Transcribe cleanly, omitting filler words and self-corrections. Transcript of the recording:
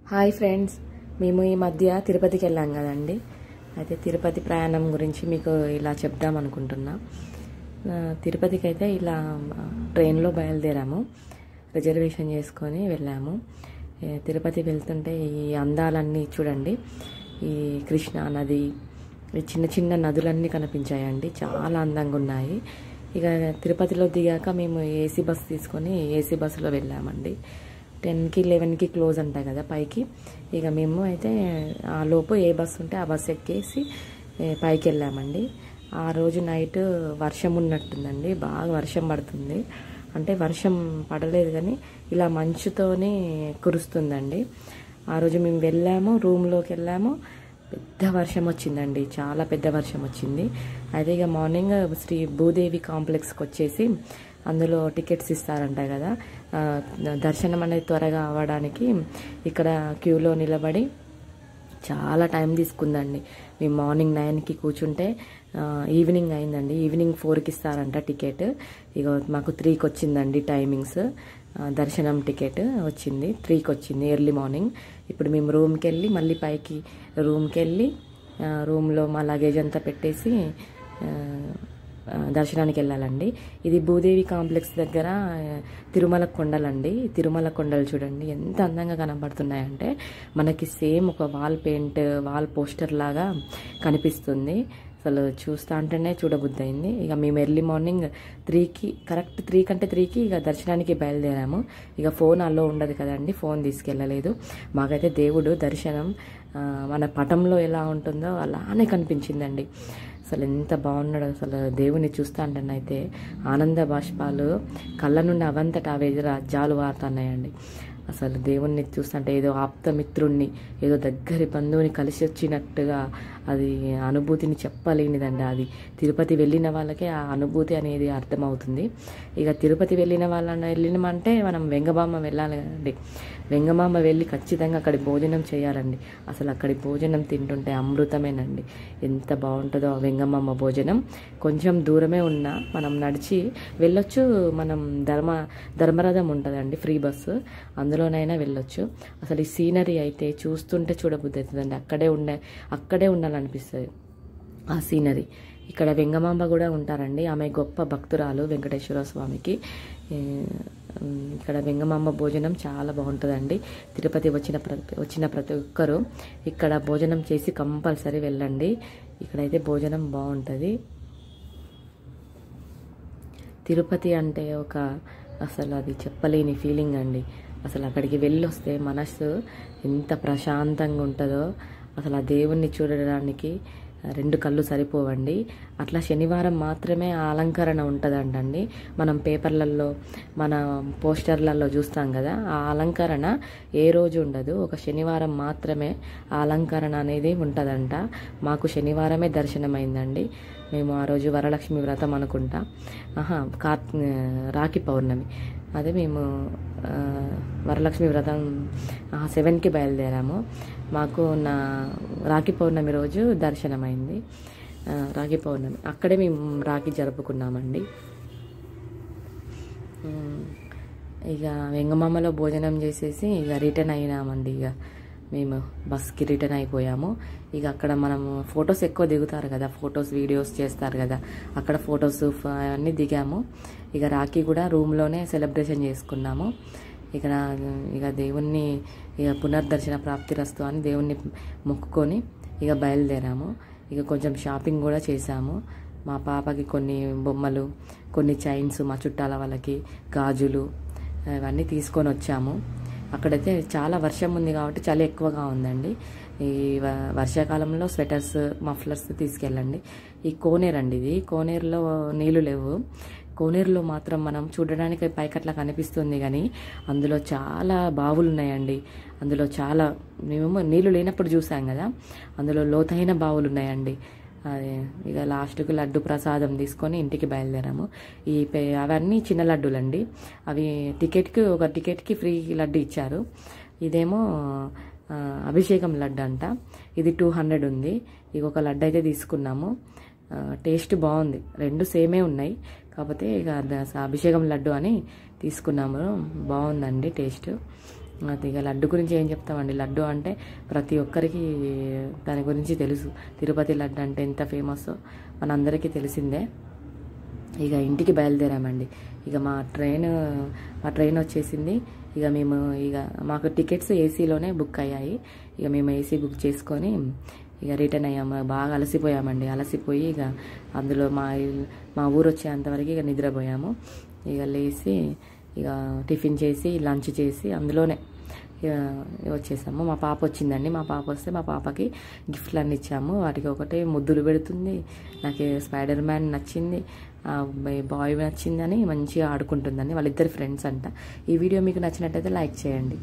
Hi friends, మేము ఈ మధ్య తిరుపతికి వెళ్ళాం కదండి. అయితే తిరుపతి ప్రయాణం గురించి మీకు ఇలా చెప్దాం అనుకుంటున్నా. తిరుపతికి అయితే ఇలా ట్రైన్లో బయలుదేరాము, రిజర్వేషన్ చేసుకొని వెళ్ళాము. తిరుపతి వెళ్తుంటే ఈ అందాలన్నీ చూడండి. ఈ కృష్ణా నది, ఈ చిన్న చిన్న నదులన్నీ కనిపించాయండి, చాలా అందంగా ఉన్నాయి. ఇక తిరుపతిలో దిగాక మేము ఏసీ బస్సు తీసుకొని ఏసీ బస్సులో వెళ్ళామండి. 10కి 11కి క్లోజ్ అంటాయి కదా పైకి. ఇక మేము అయితే ఆ లోపు ఏ బస్సు ఉంటే ఆ బస్సు ఎక్కేసి పైకి వెళ్ళామండి. ఆ రోజు నైట్ వర్షం ఉన్నట్టుందండి, బాగా వర్షం పడుతుంది. అంటే వర్షం పడలేదు కానీ ఇలా మంచుతోనే కురుస్తుందండి. ఆ రోజు మేము వెళ్ళాము, రూమ్లోకి వెళ్ళాము, పెద్ద వర్షం వచ్చిందండి, చాలా పెద్ద వర్షం వచ్చింది. అయితే ఇక మార్నింగ్ శ్రీ భూదేవి కాంప్లెక్స్కి వచ్చేసి అందులో టికెట్స్ ఇస్తారంట కదా, దర్శనం అనేది త్వరగా అవ్వడానికి ఇక్కడ క్యూలో నిలబడి చాలా టైం తీసుకుందండి. మేము మార్నింగ్ 9కి కూర్చుంటే ఈవినింగ్ అయిందండి. ఈవినింగ్ 4కి ఇస్తారంట టికెట్. ఇక మాకు 3కి వచ్చిందండి టైమింగ్స్. దర్శనం టికెట్ వచ్చింది 3కి వచ్చింది ఎర్లీ మార్నింగ్. ఇప్పుడు మేము రూమ్కి వెళ్ళి మళ్ళీ పైకి రూమ్కి వెళ్ళి రూమ్లో మా లగేజ్ అంతా పెట్టేసి దర్శనానికి వెళ్ళాలండి. ఇది భూదేవి కాంప్లెక్స్ దగ్గర తిరుమల కొండలండి. తిరుమల కొండలు చూడండి ఎంత అందంగా కనబడుతున్నాయంటే మనకి సేమ్ ఒక వాల్ పోస్టర్ లాగా కనిపిస్తుంది. అసలు చూస్తా అంటేనే చూడబుద్ధి అయింది. ఇక మేము ఎర్లీ మార్నింగ్ 3కి, కరెక్ట్ 3కి ఇక దర్శనానికి బయలుదేరాము. ఇక ఫోన్ అలో ఉండదు కదండి, ఫోన్ తీసుకెళ్ళలేదు. మాకైతే దేవుడు దర్శనం మన పటంలో ఎలా ఉంటుందో అలానే కనిపించిందండి. అసలు ఎంత బాగున్నాడు, అసలు దేవుని చూస్తా అంటేనైతే ఆనంద బాష్పాలు కళ్ళ నుండి అవంతట అవే జాలు వారుతున్నాయండి. అసలు దేవుణ్ణి చూస్తుంటే ఏదో ఆప్తమిత్రుణ్ణి, ఏదో దగ్గరి బంధువుని కలిసి వచ్చినట్టుగా అది అనుభూతిని చెప్పలేనిదండి. అది తిరుపతి వెళ్ళిన వాళ్ళకే ఆ అనుభూతి అనేది అర్థమవుతుంది. ఇక తిరుపతి వెళ్ళినామంటే మనం వెంగబామ వెళ్ళాలి కదండి. వెంగబామ వెళ్ళి ఖచ్చితంగా అక్కడి భోజనం చేయాలండి. అసలు అక్కడి భోజనం తింటుంటే అమృతమేనండి. ఎంత బాగుంటుందో ఆ వెంగమామ భోజనం. కొంచెం దూరమే ఉన్నా మనం నడిచి వెళ్ళొచ్చు. మనం ధర్మరథం ఉంటుందండి, ఫ్రీ బస్సు, అందులోనైనా వెళ్ళొచ్చు. అసలు ఈ సీనరీ అయితే చూస్తుంటే చూడబుద్ధి అవుతుందండి. అక్కడే ఉండాలనిపిస్తుంది ఆ సీనరీ. ఇక్కడ వెంగమాంబ కూడా ఉంటారండి, ఆమె గొప్ప భక్తురాలు వెంకటేశ్వర స్వామికి. ఇక్కడ వెంగమాంబ భోజనం చాలా బాగుంటుందండి. తిరుపతి వచ్చిన ప్రతి ఒక్కరూ ఇక్కడ భోజనం చేసి కంపల్సరీ వెళ్ళండి. ఇక్కడైతే భోజనం బాగుంటుంది. తిరుపతి అంటే అసలు అది చెప్పలేని ఫీలింగ్ అండి. అసలు అక్కడికి వెళ్ళొస్తే మనసు ఎంత ప్రశాంతంగా ఉంటుందో, అసలు ఆ దేవుణ్ణి చూడడానికి 2 కళ్ళు సరిపోవండి. అట్లా శనివారం మాత్రమే ఆ అలంకరణ ఉంటుందంటండి. మనం పేపర్లలో, మన పోస్టర్లలో చూస్తాం కదా, ఆ అలంకరణ ఏ రోజు ఉండదు, ఒక శనివారం మాత్రమే ఆ అలంకరణ అనేది ఉంటుందంట. మాకు శనివారమే దర్శనమైందండి. మేము ఆ రోజు వరలక్ష్మి వ్రతం అనుకుంటా, రాఖీ పౌర్ణమి, అదే మేము వరలక్ష్మి వ్రతం 7కి బయలుదేరాము. మాకు రాఖీ పౌర్ణమి రోజు దర్శనమైంది. రాఖీ పౌర్ణమి అక్కడే మేము రాఖీ జరుపుకున్నామండి. ఇక వెంగమామలో భోజనం చేసేసి ఇక రిటర్న్ అయినామండి. ఇక మేము బస్కి రిటర్న్ అయిపోయాము. ఇక అక్కడ మనము ఫొటోస్ ఎక్కువ దిగుతారు కదా, ఫొటోస్ వీడియోస్ చేస్తారు కదా, అక్కడ ఫొటోస్ అన్నీ దిగాము. ఇక రాఖీ కూడా రూమ్లోనే సెలబ్రేషన్ చేసుకున్నాము. ఇక దేవుణ్ణి ఇక పునర్దర్శన ప్రాప్తిరస్తు అని దేవుణ్ణి మొక్కుకొని ఇక బయలుదేరాము. ఇక కొంచెం షాపింగ్ కూడా చేశాము. మా పాపకి కొన్ని బొమ్మలు, కొన్ని చైన్స్, మా చుట్టాల వాళ్ళకి గాజులు, ఇవన్నీ తీసుకొని వచ్చాము. అక్కడైతే చాలా వర్షం ఉంది కాబట్టి చలి ఎక్కువగా ఉందండి. ఈ వర్షాకాలంలో స్వెటర్స్, మఫ్లర్స్ తీసుకెళ్ళండి. ఈ కోనేరు అండి, ఇది కోనేరులో నీళ్లు లేవు. కోనేరులో మాత్రం మనం చూడడానికి పైకట్లా కనిపిస్తుంది కానీ అందులో చాలా బావులు ఉన్నాయండి. అందులో మేము నీళ్లు లేనప్పుడు చూసాం కదా, అందులో లోతైన బావులు ఉన్నాయండి. అదే ఇక లాస్ట్కి లడ్డు ప్రసాదం తీసుకొని ఇంటికి బయలుదేరాము. అవన్నీ చిన్న లడ్డూలండి. అవి ఒక టికెట్కి ఫ్రీ లడ్డు ఇచ్చారు. ఇదేమో అభిషేకం లడ్డు అంట, ఇది 200 ఉంది. ఇక ఒక లడ్డు అయితే తీసుకున్నాము. టేస్ట్ బాగుంది, 2 సేమే ఉన్నాయి. కాకపోతే ఇక అభిషేకం లడ్డు అని తీసుకున్నాము, బాగుందండి టేస్ట్. అది ఇక లడ్డు గురించి ఏం చెప్తామండి. లడ్డు అంటే ప్రతి ఒక్కరికి దాని గురించి తెలుసు. తిరుపతి లడ్డు అంటే ఎంత ఫేమస్ మనందరికీ తెలిసిందే. ఇక ఇంటికి బయలుదేరామండి. ఇక మా ట్రైన్ వచ్చేసింది. ఇక మేము మాకు టికెట్స్ ఏసీలోనే బుక్ అయ్యాయి. ఇక మేము ఏసీ బుక్ చేసుకొని ఇక రిటర్న్ అయ్యాము. బాగా అలసిపోయామండి. అలసిపోయి ఇక అందులో మా ఊరు వచ్చేంతవరకు ఇక నిద్రపోయాము. ఇక లేచి ఇక టిఫిన్ చేసి లంచ్ చేసి అందులోనే వచ్చేసాము. మా పాప వచ్చిందండి. మా పాప వస్తే మా పాపకి గిఫ్ట్లు అన్నీ ఇచ్చాము. వాటికి ఒకటే ముద్దులు పెడుతుంది. నాకు స్పైడర్ మ్యాన్ నచ్చింది, బాయ్ నచ్చిందని మంచిగా ఆడుకుంటుందని. వాళ్ళిద్దరు ఫ్రెండ్స్ అంట. ఈ వీడియో మీకు నచ్చినట్టయితే లైక్ చేయండి.